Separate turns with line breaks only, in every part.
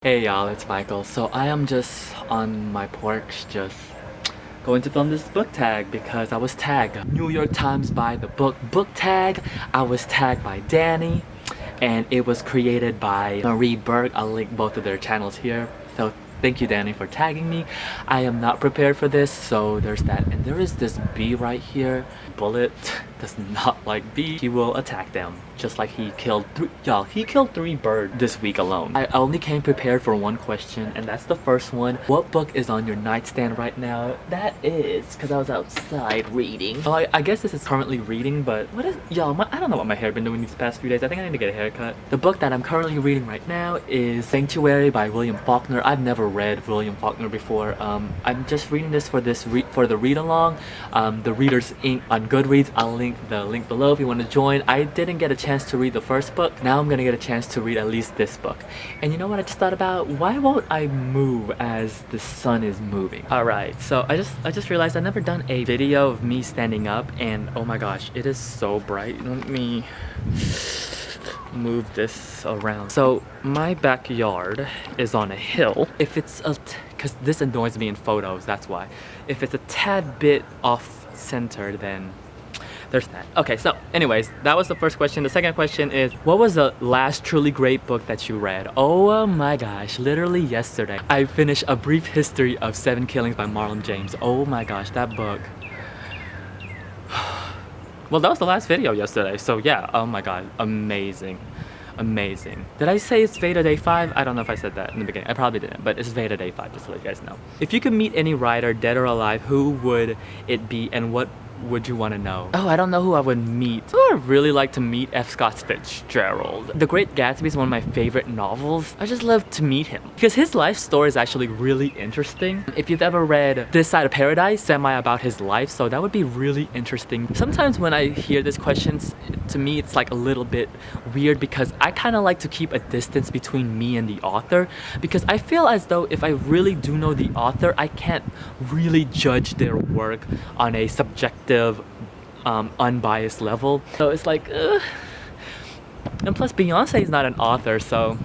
Hey y'all, it's Michael. So I am just on my porch just going to film this book tag because I was tagged. New York Times by the book tag. I was tagged by Danny and it was created by Marie Berg. I'll link both of their channels here. So thank you, Danny, for tagging me. I am not prepared for this, so there's that. And there is this bee right here. Bullet does not like bee. He will attack them, just like he killed he killed 3 birds this week alone. I only came prepared for one question, and that's the first one. What book is on your nightstand right now? That is because I was outside reading. Oh, I guess this is currently reading, but what is y'all? I don't know what my hair been doing these past few days. I think I need to get a haircut. The book that I'm currently reading right now is Sanctuary by William Faulkner. I've never read William Faulkner before. I'm just reading this for the read along. The Reader's Ink on Goodreads. I'll link the link below if you want to join. I didn't get a chance to read the first book. Now I'm gonna get a chance to read at least this book. And you know what I just thought about? Why won't I move as the sun is moving? Alright, so I just realized I've never done a video of me standing up, and oh my gosh, it is so bright. Let me move this around. So my backyard is on a hill. If it's because this annoys me in photos, that's why. If it's a tad bit off center, then there's that. Okay, so anyways, that was the first question. The second question is, what was the last truly great book that you read? Oh my gosh, literally yesterday I finished A Brief History of 7 Killings by Marlon James. Oh my gosh, that book. Well, that was the last video yesterday, so yeah, oh my god, amazing. Amazing. Did I say it's VEDA Day 5? I don't know if I said that in the beginning. I probably didn't, but it's VEDA Day 5, just to let you guys know. If you could meet any writer, dead or alive, who would it be and what would you want to know? Oh, I don't know who I would meet. I would really like to meet F. Scott Fitzgerald. The Great Gatsby is one of my favorite novels. I just love to meet him because his life story is actually really interesting. If you've ever read This Side of Paradise, semi about his life, so that would be really interesting. Sometimes when I hear these questions, to me it's like a little bit weird because I kind of like to keep a distance between me and the author, because I feel as though if I really do know the author, I can't really judge their work on a subjective unbiased level. So it's like and plus Beyonce is not an author, so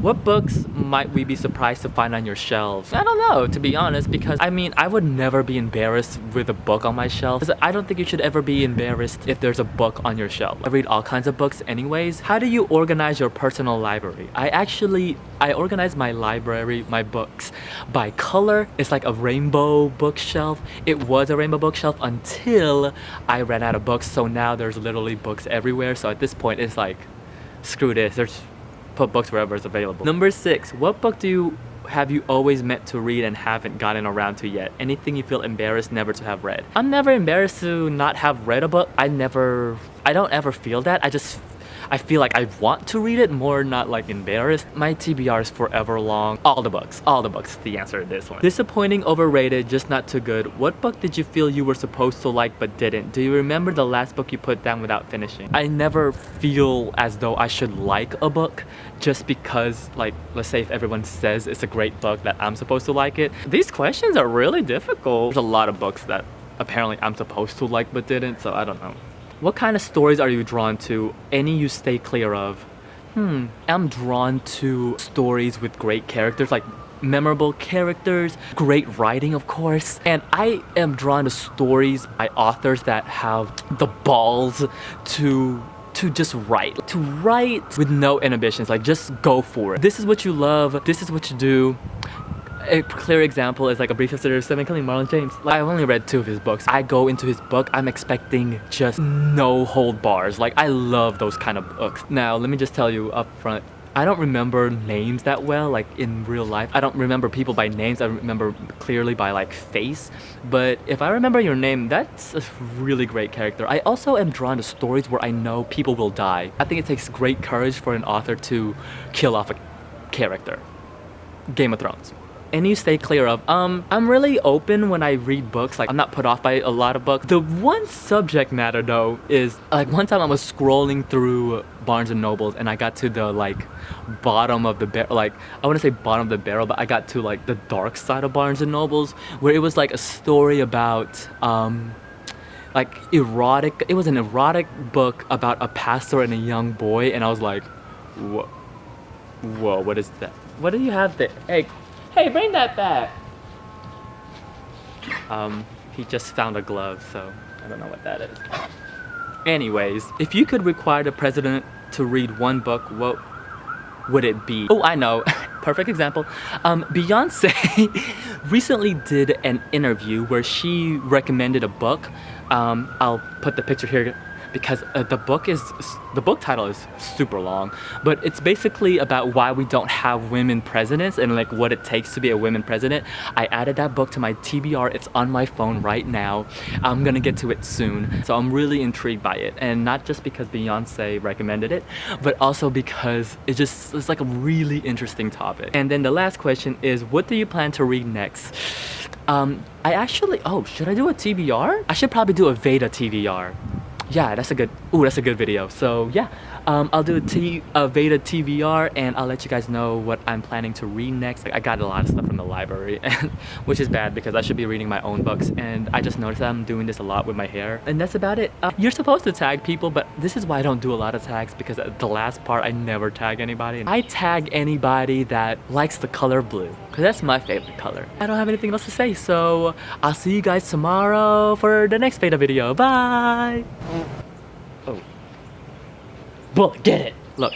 what books might we be surprised to find on your shelves? I don't know, to be honest, because I mean, I would never be embarrassed with a book on my shelf. I don't think you should ever be embarrassed if there's a book on your shelf. I read all kinds of books anyways. How do you organize your personal library? I organize my library, my books, by color. It's like a rainbow bookshelf. It was a rainbow bookshelf until I ran out of books, so now there's literally books everywhere. So at this point, it's like, screw this. Put books wherever it's available. Number 6, what book have you always meant to read and haven't gotten around to yet? Anything you feel embarrassed never to have read? I'm never embarrassed to not have read a book. I don't ever feel that. I feel like I want to read it more, not like embarrassed. My TBR is forever long. All the books, the answer to this one. Disappointing, overrated, just not too good. What book did you feel you were supposed to like but didn't? Do you remember the last book you put down without finishing? I never feel as though I should like a book just because, like, let's say if everyone says it's a great book that I'm supposed to like it. These questions are really difficult. There's a lot of books that apparently I'm supposed to like but didn't, so I don't know. What kind of stories are you drawn to? Any you stay clear of? I'm drawn to stories with great characters, like memorable characters, great writing, of course. And I am drawn to stories by authors that have the balls to just write with no inhibitions, like just go for it. This is what you love, this is what you do. A clear example is like A Brief History of 7 Killings, Marlon James. Like, I've only read 2 of his books. I go into his book, I'm expecting just no hold bars. Like, I love those kind of books. Now, let me just tell you up front, I don't remember names that well, like in real life. I don't remember people by names. I remember clearly by like face. But if I remember your name, that's a really great character. I also am drawn to stories where I know people will die. I think it takes great courage for an author to kill off a character. Game of Thrones. And you stay clear of. I'm really open when I read books. Like, I'm not put off by a lot of books. The one subject matter though is, like, one time I was scrolling through Barnes and Nobles and I got to the like bottom of the barrel, like I want to say bottom of the barrel, but I got to like the dark side of Barnes and Nobles, where it was like a story about like erotic. It was an erotic book about a pastor and a young boy, and I was like, whoa, what is that? What do you have there? Hey, bring that back. He just found a glove, so I don't know what that is. Anyways, if you could require the president to read one book, what would it be? Oh, I know. Perfect example. Beyonce recently did an interview where she recommended a book. I'll put the picture here because the book title is super long, but it's basically about why we don't have women presidents and like what it takes to be a women president. I added that book to my TBR. It's on my phone right now. I'm gonna get to it soon. So I'm really intrigued by it, and not just because Beyonce recommended it, but also because it's like a really interesting topic. And then the last question is, what do you plan to read next? Should I do a TBR? I should probably do a VEDA TBR. Yeah, that's a good video. So yeah, I'll do a VEDA TBR, and I'll let you guys know what I'm planning to read next. I got a lot of stuff from the library, which is bad because I should be reading my own books, and I just noticed that I'm doing this a lot with my hair. And that's about it. You're supposed to tag people, but this is why I don't do a lot of tags, because at the last part I never tag anybody. I tag anybody that likes the color blue, because that's my favorite color. I don't have anything else to say, so I'll see you guys tomorrow for the next VEDA video. Bye! Oh. Bullet, get it! Look.